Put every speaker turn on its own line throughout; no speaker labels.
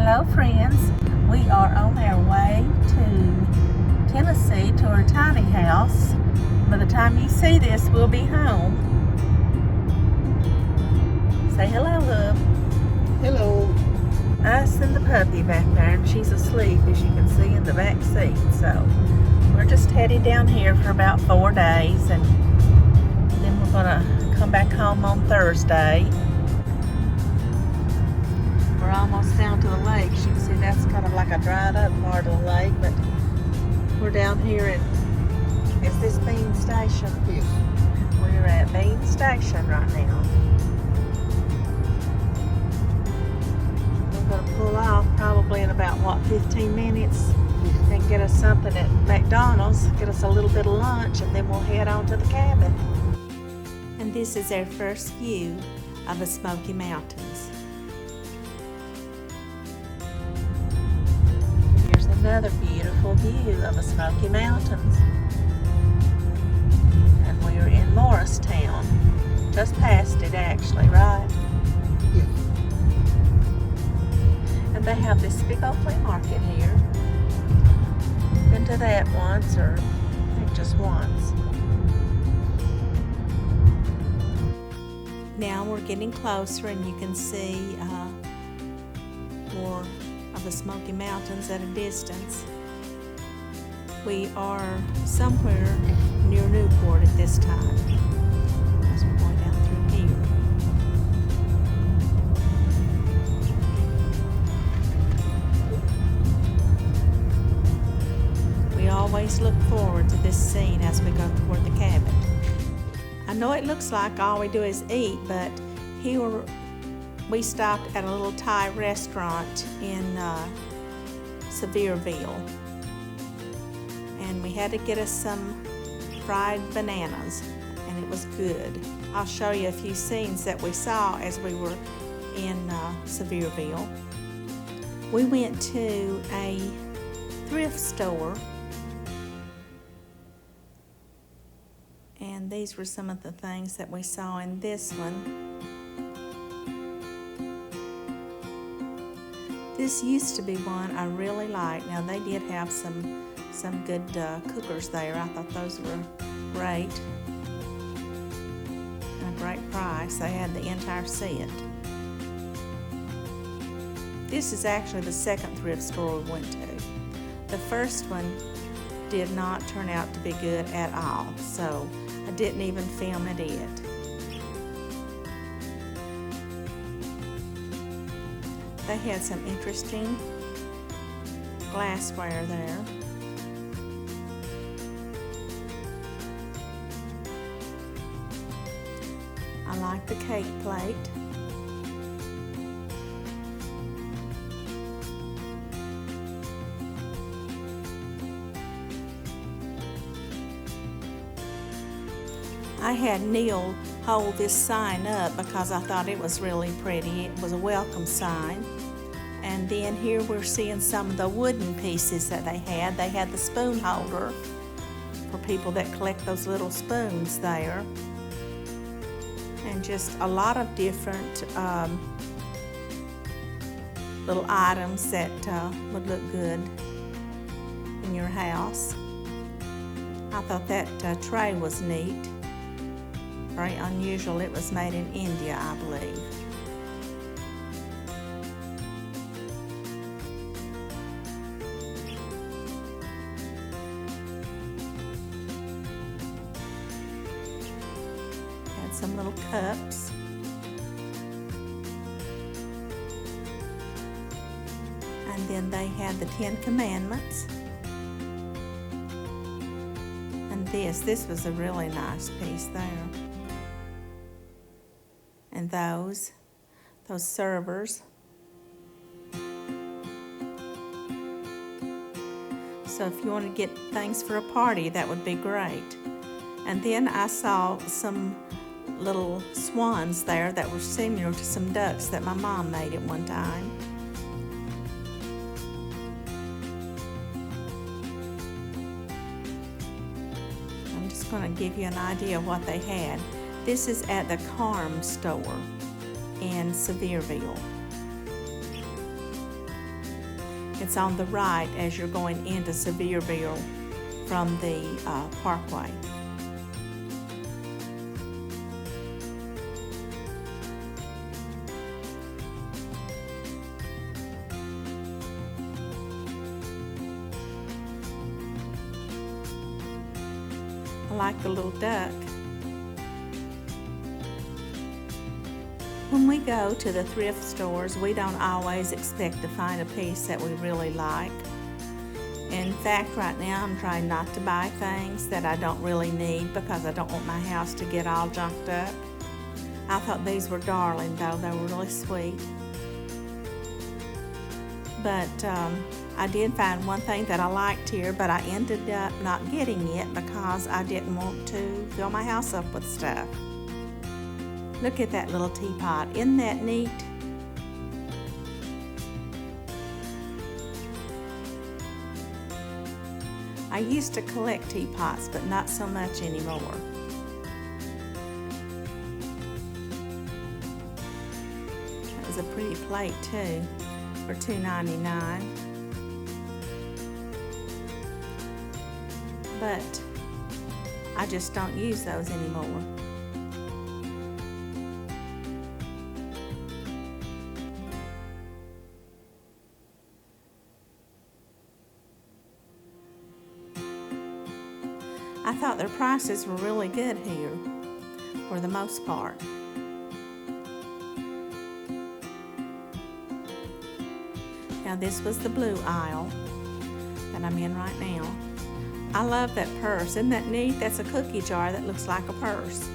Hello friends, we are on our way to Tennessee to our tiny house. By the time you see this, we'll be home. Say hello, love.
Hello.
Us and the puppy back there, and she's asleep as you can see in the back seat. So we're just headed down here for about 4 days, and then we're gonna come back home on Thursday. We're almost down to the lake. You can see that's kind of like a dried up part of the lake, but we're down here at, is this Bean Station?
Yes.
We're at Bean Station right now. We're going to pull off probably in about, 15 minutes and get us something at McDonald's, get us a little bit of lunch, and then we'll head on to the cabin. And this is our first view of the Smoky Mountains. Here's another beautiful view of the Smoky Mountains. And we're in Morristown. Just past it actually, right?
Yes.
And they have this big old flea market here. Been to that once, or I think just once. Now we're getting closer, and you can see more of the Smoky Mountains at a distance. We are somewhere near Newport at this time, as we're going down through here. We always look forward to this scene as we go toward the cabin. I know it looks like all we do is eat, but here we stopped at a little Thai restaurant in Sevierville, and we had to get us some fried bananas, and it was good. I'll show you a few scenes that we saw as we were in Sevierville. We went to a thrift store, and these were some of the things that we saw in this one. This used to be one I really liked. Now they did have some good cookers there. I thought those were great. And a great price. They had the entire set. This is actually the second thrift store we went to. The first one did not turn out to be good at all, so I didn't even film at it. They had some interesting glassware there. I like the cake plate. I had Neil hold this sign up because I thought it was really pretty. It was a welcome sign. And then here we're seeing some of the wooden pieces that they had. They had the spoon holder for people that collect those little spoons there. And just a lot of different little items that would look good in your house. I thought that tray was neat. Very unusual. It was made in India, I believe. Had some little cups. And then they had the 10 Commandments. And this was a really nice piece there. And those servers. So if you want to get things for a party, that would be great. And then I saw some little swans there that were similar to some ducks that my mom made at one time. I'm just going to give you an idea of what they had. This is at the Carm store in Sevierville. It's on the right as you're going into Sevierville from the parkway. I like the little duck. When we go to the thrift stores, we don't always expect to find a piece that we really like. In fact, right now I'm trying not to buy things that I don't really need because I don't want my house to get all junked up. I thought these were darling though, they were really sweet. But I did find one thing that I liked here, but I ended up not getting it because I didn't want to fill my house up with stuff. Look at that little teapot. Isn't that neat? I used to collect teapots, but not so much anymore. That was a pretty plate too, for $2.99. But I just don't use those anymore. I thought their prices were really good here, for the most part. Now this was the blue aisle that I'm in right now. I love that purse. Isn't that neat? That's a cookie jar that looks like a purse.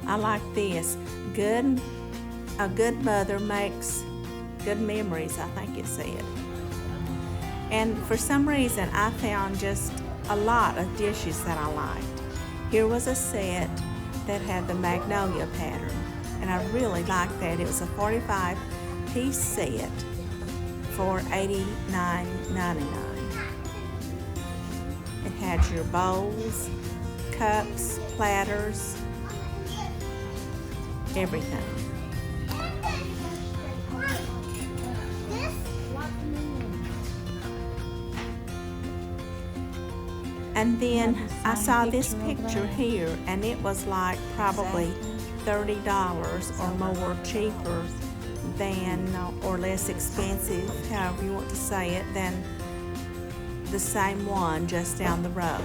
I like this. A good mother makes good memories, I think it said. And for some reason, I found just a lot of dishes that I liked. Here was a set that had the magnolia pattern, and I really liked that. It was a 45-piece set for $89.99. It had your bowls, cups, platters, everything. And then I saw this picture here, and it was like probably $30 or more cheaper than, or less expensive, however you want to say it, than the same one just down the road.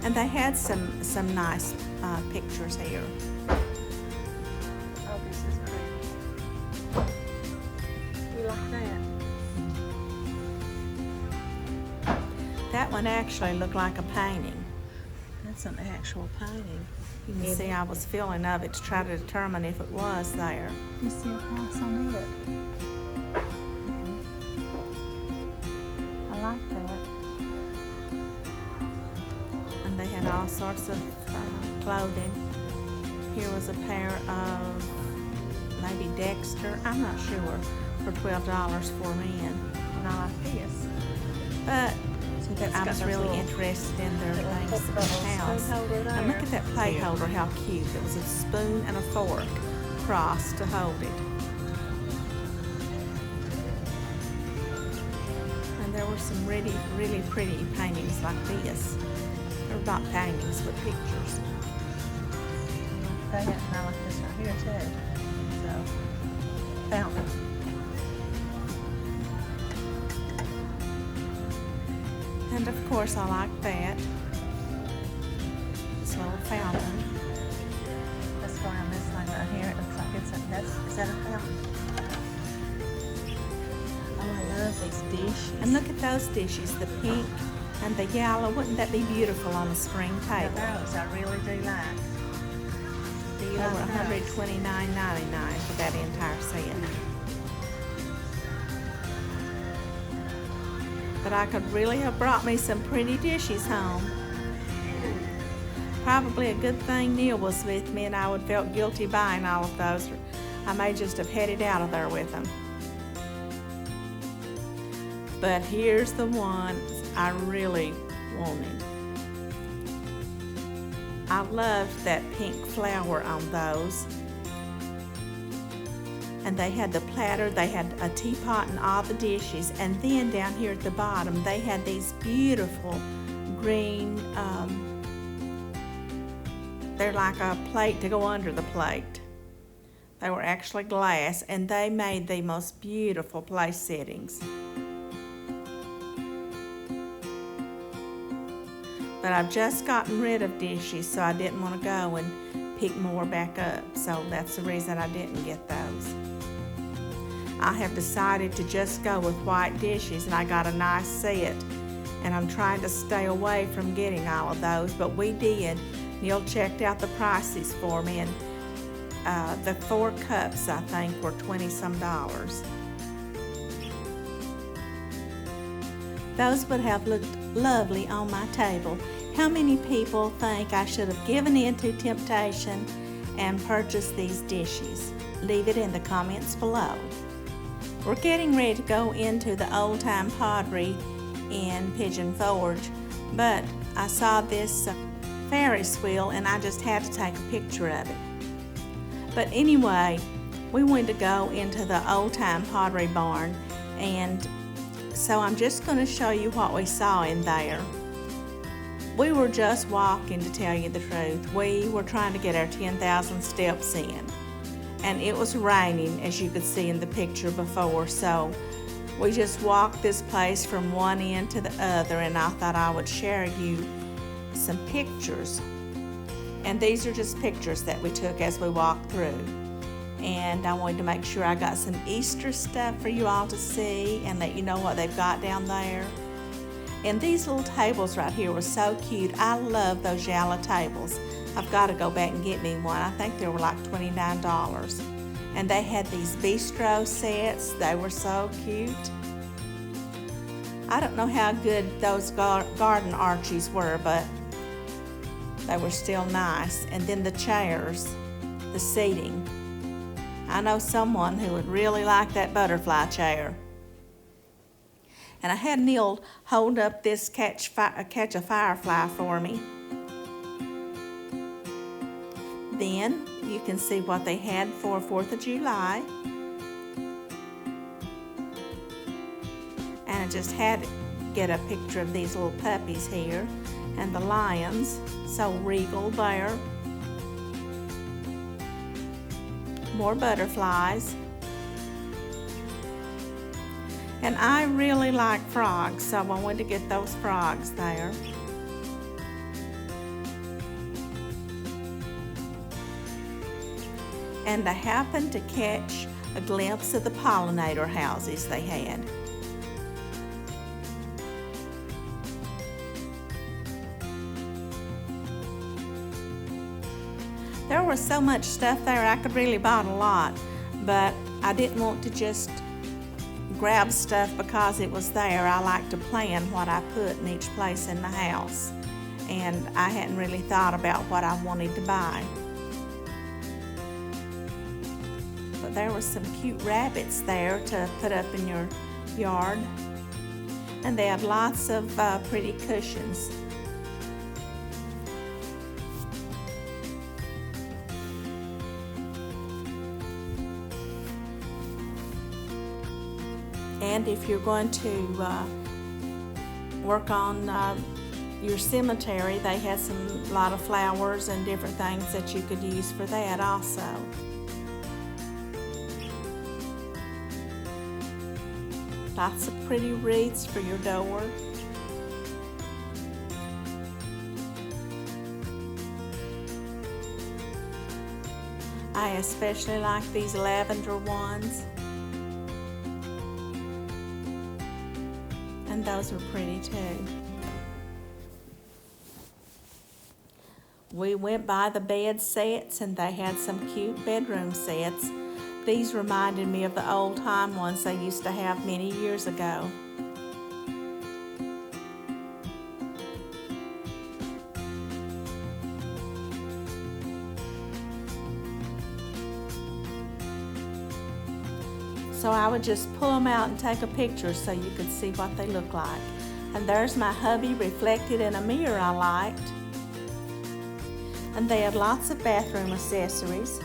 And they had some nice pictures here.
Oh, this is pretty. You like that?
That one actually looked like a painting.
That's an actual painting.
You can see I was feeling of it to try to determine if it was there.
You see a price on it? I like that.
And they had all sorts of clothing. Here was a pair of maybe Dexter, I'm not sure, for $12 for men.
And I like this.
But
That's
I was
got those
really
little-
interested in their
little
things in the
spoon
house.
holder
And
there.
look at that plate holder, how cute. It was a spoon and a fork crossed to hold it. And there were some really, really pretty paintings like this. They're not paintings, but pictures.
I like that, and I like this right here too. So, fountain.
And of course I like that. This little fountain.
Let's go around this thing right here. It looks like is that a fountain? Oh, I love these dishes.
And look at those dishes, the pink and the yellow. Wouldn't that be beautiful on a spring table?
Those I really do like. Do you
They were
like those?
$129.99 for that entire set. But I could really have brought me some pretty dishes home. Probably a good thing Neil was with me and I would have felt guilty buying all of those. I may just have headed out of there with them. But here's the one I really wanted. I loved that pink flower on those. And they had the platter, they had a teapot and all the dishes, and then down here at the bottom they had these beautiful green, they're like a plate to go under the plate. They were actually glass, and they made the most beautiful place settings. But I've just gotten rid of dishes, so I didn't want to go and pick more back up, so that's the reason I didn't get those. I have decided to just go with white dishes, and I got a nice set, and I'm trying to stay away from getting all of those, but we did. Neil checked out the prices for me, and the 4 cups I think were $20-some. Those would have looked lovely on my table. How many people think I should have given in to temptation and purchased these dishes? Leave it in the comments below. We're getting ready to go into the old-time pottery in Pigeon Forge, but I saw this Ferris wheel and I just had to take a picture of it. But anyway, we wanted to go into the old-time pottery barn, and so I'm just going to show you what we saw in there. We were just walking, to tell you the truth. We were trying to get our 10,000 steps in. And it was raining, as you could see in the picture before, so we just walked this place from one end to the other, and I thought I would share you some pictures. And these are just pictures that we took as we walked through. And I wanted to make sure I got some Easter stuff for you all to see and let you know what they've got down there. And these little tables right here were so cute. I love those yellow tables. I've got to go back and get me one. I think they were like $29. And they had these bistro sets. They were so cute. I don't know how good those garden arches were, but they were still nice. And then the chairs, the seating. I know someone who would really like that butterfly chair. And I had Neil hold up this catch a firefly for me. Then you can see what they had for 4th of July. And I just had to get a picture of these little puppies here and the lions, so regal there. More butterflies. And I really like frogs, so I wanted to get those frogs there. And I happened to catch a glimpse of the pollinator houses they had. There was so much stuff there, I could really buy a lot, but I didn't want to just grab stuff because it was there. I like to plan what I put in each place in the house, and I hadn't really thought about what I wanted to buy. But there were some cute rabbits there to put up in your yard, and they had lots of pretty cushions. And if you're going to work on your cemetery, they had a lot of flowers and different things that you could use for that also. Lots of pretty wreaths for your door. I especially like these lavender ones. And those were pretty too. We went by the bed sets, and they had some cute bedroom sets. These reminded me of the old time ones they used to have many years ago. So I would just pull them out and take a picture so you could see what they look like. And there's my hubby reflected in a mirror I liked. And they had lots of bathroom accessories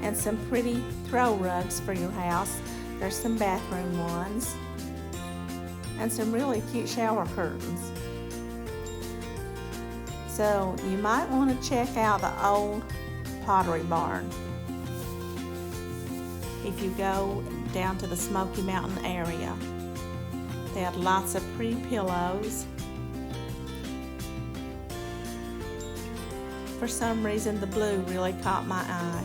and some pretty throw rugs for your house. There's some bathroom ones and some really cute shower curtains. So you might want to check out the old Pottery Barn if you go down to the Smoky Mountain area. They had lots of pretty pillows. For some reason, the blue really caught my eye.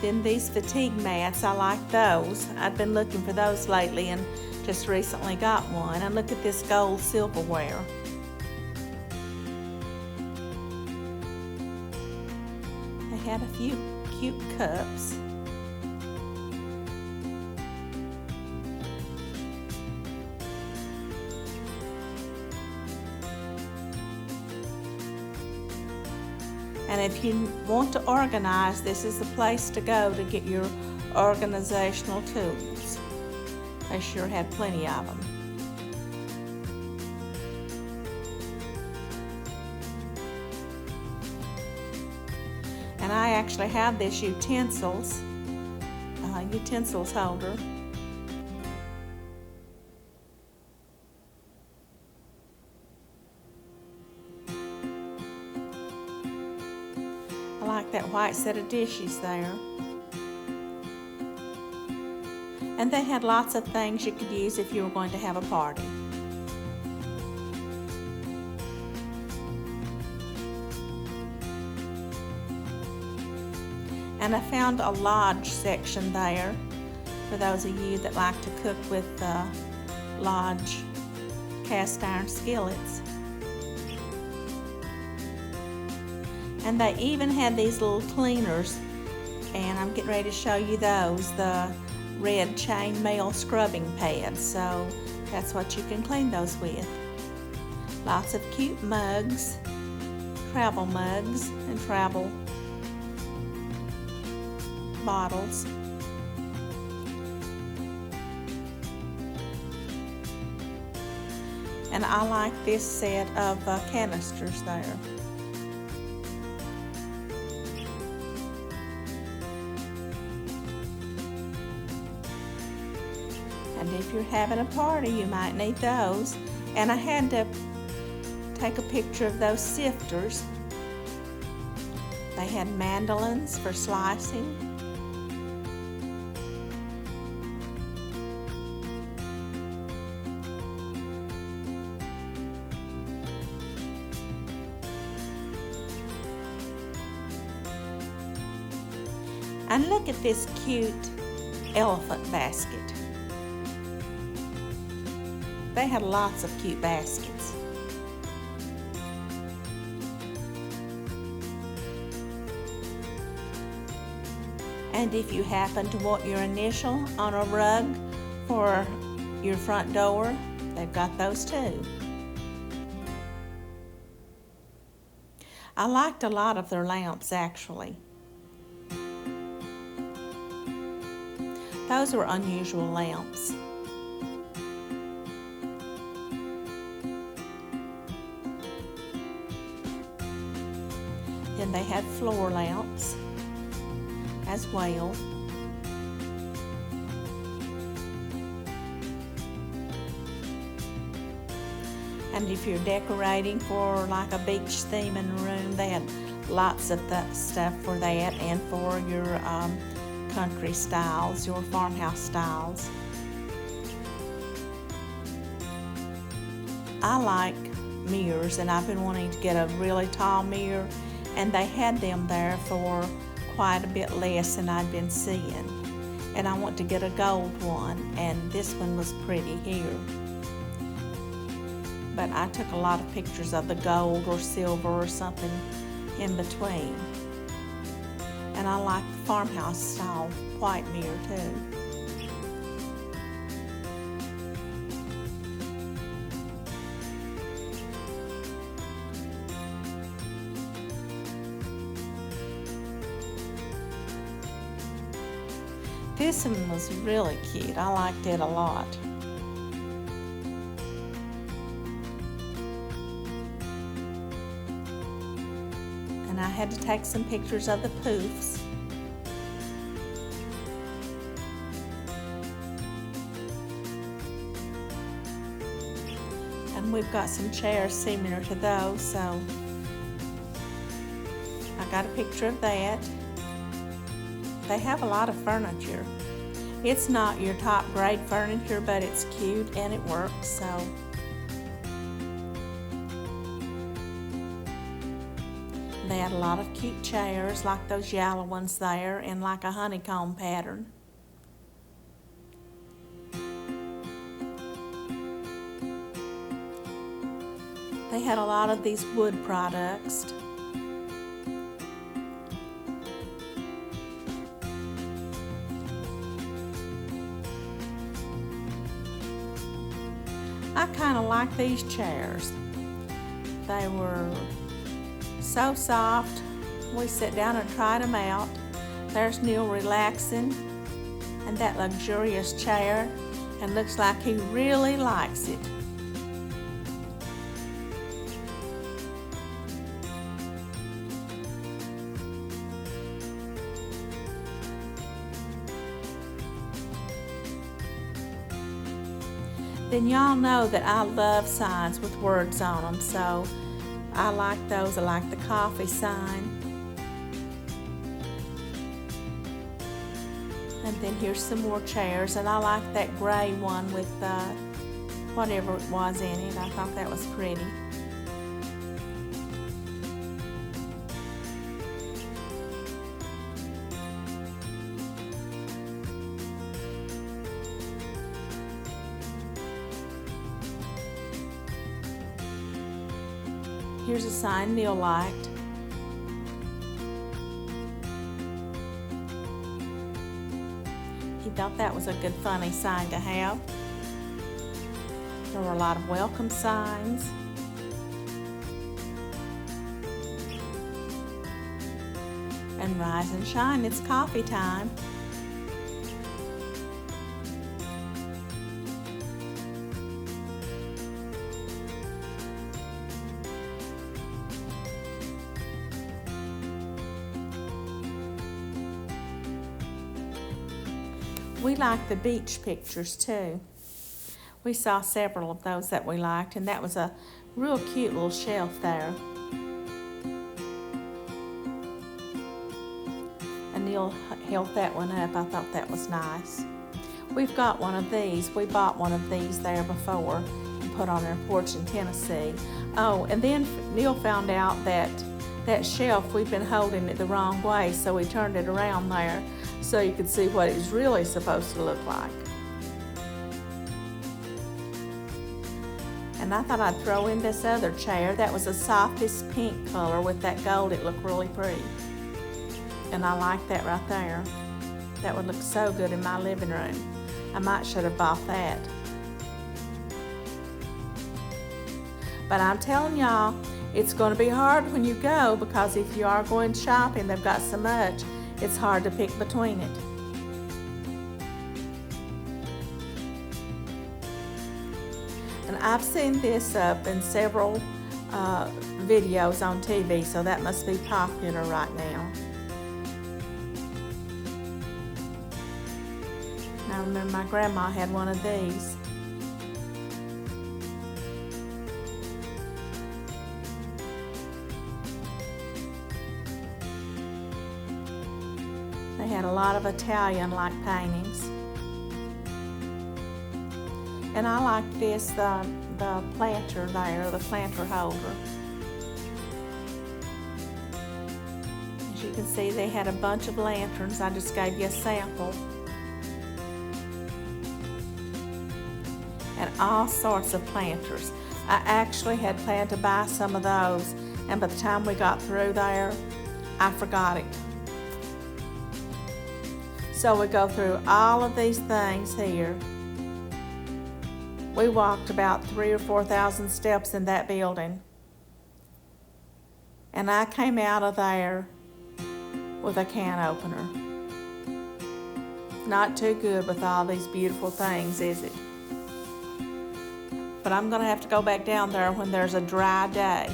Then these fatigue mats, I like those. I've been looking for those lately and just recently got one. And look at this gold silverware. They had a few cute cups. And if you want to organize, this is the place to go to get your organizational tools. They sure had plenty of them. And I actually have this utensils holder. I like that white set of dishes there. And they had lots of things you could use if you were going to have a party. And I found a lodge section there for those of you that like to cook with lodge cast iron skillets. And they even had these little cleaners, and I'm getting ready to show you those, the red chain mail scrubbing pads. So that's what you can clean those with. Lots of cute mugs, travel mugs, and travel bottles. And I like this set of canisters there. And if you're having a party, you might need those. And I had to take a picture of those sifters. They had mandolins for slicing. And look at this cute elephant basket. They had lots of cute baskets. And if you happen to want your initial on a rug for your front door, they've got those too. I liked a lot of their lamps actually. Those were unusual lamps. Then they had floor lamps as well. And if you're decorating for like a beach theme in a room, they had lots of that stuff for that, and for your country styles, your farmhouse styles. I like mirrors, and I've been wanting to get a really tall mirror, and they had them there for quite a bit less than I'd been seeing. And I want to get a gold one, and this one was pretty here. But I took a lot of pictures of the gold or silver or something in between. And I like the farmhouse style white mirror too. This one was really cute. I liked it a lot. And I had to take some pictures of the poofs. And we've got some chairs similar to those, so I got a picture of that. They have a lot of furniture. It's not your top grade furniture, but it's cute and it works, so. They had a lot of cute chairs, like those yellow ones there, in like a honeycomb pattern. They had a lot of these wood products. I kind of like these chairs. They were so soft. We sat down and tried them out. There's Neil relaxing in that luxurious chair, and looks like he really likes it. Then y'all know that I love signs with words on them, so I like those. I like the coffee sign. And then here's some more chairs, and I like that gray one with whatever it was in it. I thought that was pretty. Here's a sign Neil liked. He thought that was a good, funny sign to have. There were a lot of welcome signs. And rise and shine, it's coffee time. We liked the beach pictures too. We saw several of those that we liked, and that was a real cute little shelf there. And Neil held that one up. I thought that was nice. We've got one of these. We bought one of these there before and put on our porch in Tennessee. Oh, and then Neil found out that that shelf, we've been holding it the wrong way, so we turned it around there so you could see what it's really supposed to look like. And I thought I'd throw in this other chair. That was the softest pink color with that gold. It looked really pretty. And I like that right there. That would look so good in my living room. I might should have bought that. But I'm telling y'all, it's going to be hard when you go, because if you are going shopping, they've got so much, it's hard to pick between it. And I've seen this up in several videos on TV, so that must be popular right now. I remember my grandma had one of these. They had a lot of Italian-like paintings. And I like this, the planter there, the planter holder. As you can see, they had a bunch of lanterns. I just gave you a sample. And all sorts of planters. I actually had planned to buy some of those, and by the time we got through there, I forgot it. So we go through all of these things here. We walked about 3,000 or 4,000 steps in that building. And I came out of there with a can opener. Not too good with all these beautiful things, is it? But I'm gonna have to go back down there when there's a dry day.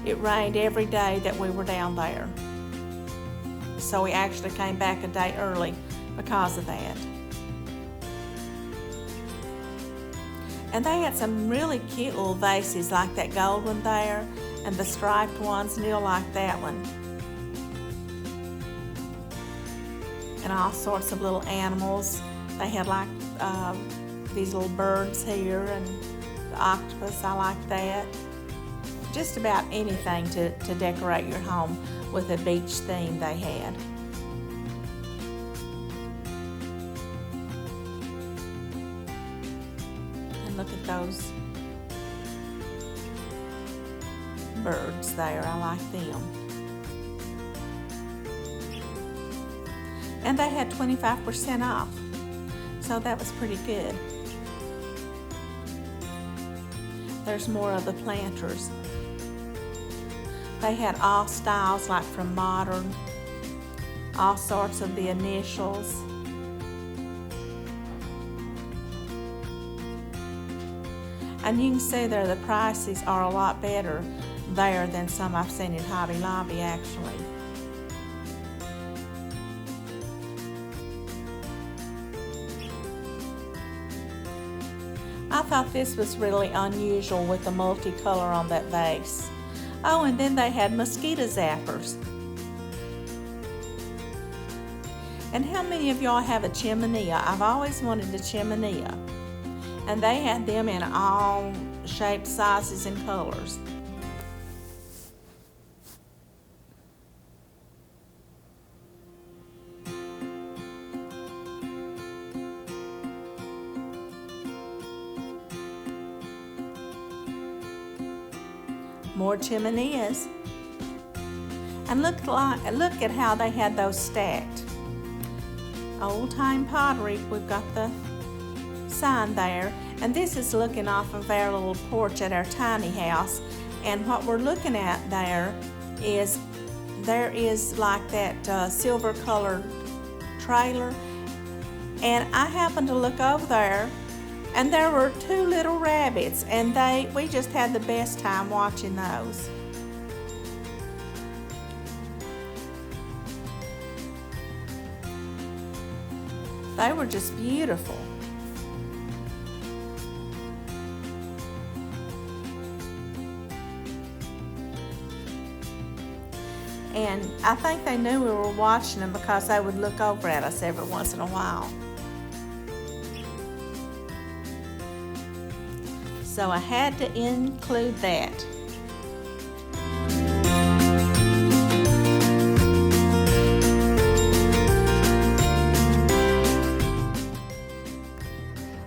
It rained every day that we were down there. So we actually came back a day early because of that. And they had some really cute little vases like that gold one there and the striped ones. Neil liked that one. And all sorts of little animals. They had like these little birds here and the octopus, I like that. Just about anything to decorate your home with a beach theme they had. And look at those birds there, I like them. And they had 25% off, so that was pretty good. There's more of the planters. They had all styles, like from modern, all sorts of the initials. And you can see there the prices are a lot better there than some I've seen at Hobby Lobby actually. I thought this was really unusual with the multicolor on that vase. Oh, and then they had mosquito zappers. And how many of y'all have a chimenea? I've always wanted a chimenea. And they had them in all shapes, sizes, and colors. More chimeneas. And look at how they had those stacked. Old time pottery, we've got the sign there. And this is looking off of our little porch at our tiny house. And what we're looking at there is like that silver colored trailer. And I happened to look over there, and there were two little rabbits, and we just had the best time watching those. They were just beautiful. And I think they knew we were watching them because they would look over at us every once in a while. So I had to include that.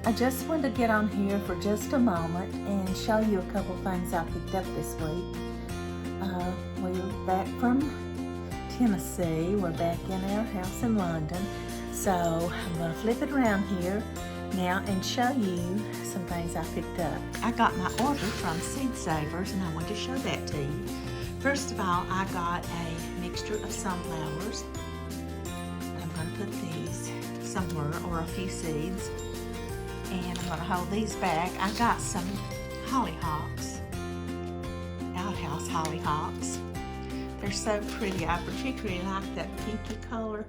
I just wanted to get on here for just a moment and show you a couple things I picked up this week. We're back from Tennessee. We're back in our house in London. So I'm going to flip it around here now and show you some things I picked up. I got my order from Seed Savers, and I want to show that to you. First of all, I got a mixture of sunflowers. I'm going to put these somewhere, or a few seeds, and I'm going to hold these back. I got some hollyhocks, outhouse hollyhocks. They're so pretty. I particularly like that pinky color.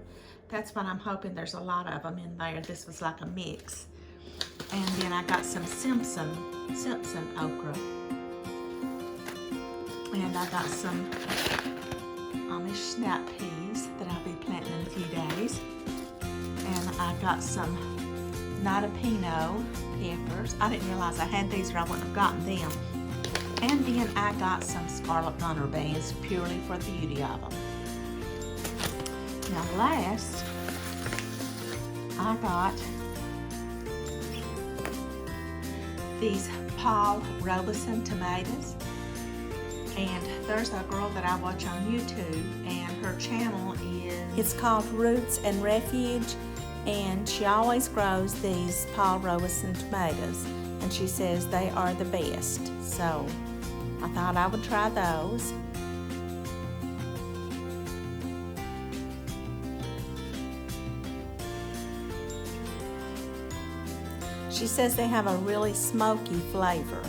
That's what I'm hoping. There's a lot of them in there. This was like a mix. And then I got some Simpson okra. And I got some Amish snap peas that I'll be planting in a few days. And I got some Notapino peppers. I didn't realize I had these or I wouldn't have gotten them. And then I got some scarlet runner beans purely for the beauty of them. Now last, I got these Paul Robeson tomatoes. And there's a girl that I watch on YouTube, and her channel it's called Roots and Refuge, and she always grows these Paul Robeson tomatoes, and she says they are the best. So I thought I would try those. She says they have a really smoky flavor.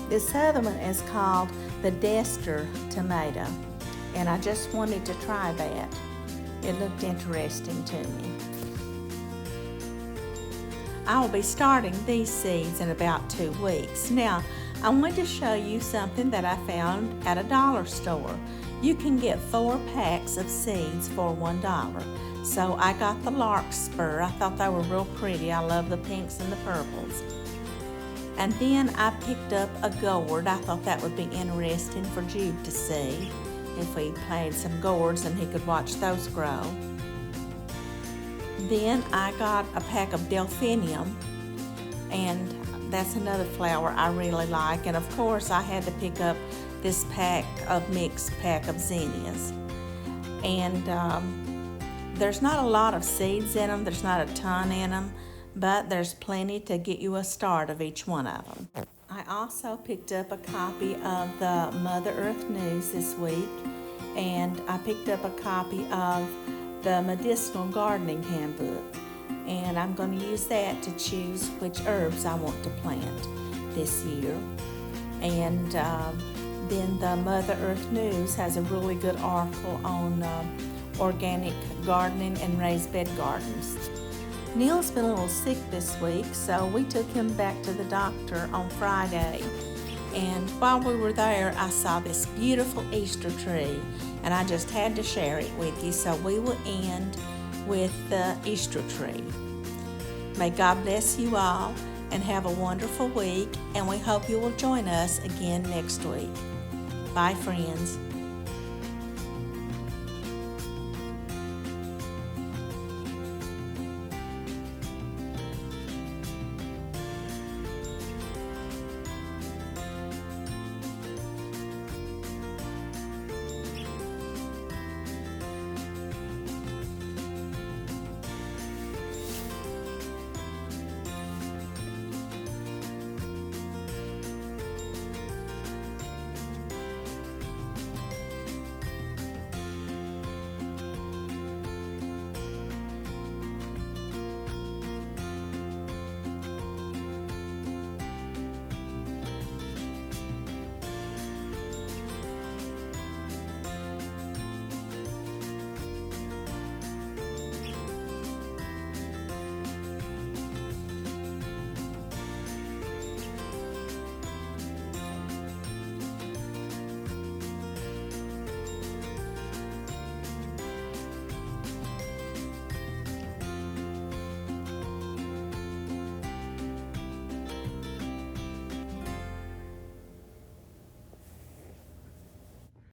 This other one is called the Dester tomato, and I just wanted to try that. It looked interesting to me. I will be starting these seeds in about 2 weeks. Now, I wanted to show you something that I found at a dollar store. You can get 4 packs of seeds for $1. So I got the larkspur. I thought they were real pretty. I love the pinks and the purples. And then I picked up a gourd. I thought that would be interesting for Jude to see if we planted some gourds and he could watch those grow. Then I got a pack of delphinium, and that's another flower I really like. And of course I had to pick up this mixed pack of zinnias. And there's not a lot of seeds in them, there's not a ton in them, but there's plenty to get you a start of each one of them. I also picked up a copy of the Mother Earth News this week, and I picked up a copy of the Medicinal Gardening Handbook, and I'm going to use that to choose which herbs I want to plant this year. And then the Mother Earth News has a really good article on organic gardening and raised bed gardens. Neil's been a little sick this week, so we took him back to the doctor on Friday. And while we were there, I saw this beautiful Easter tree, and I just had to share it with you. So we will end with the Easter tree. May God bless you all and have a wonderful week, and we hope you will join us again next week. Bye, friends.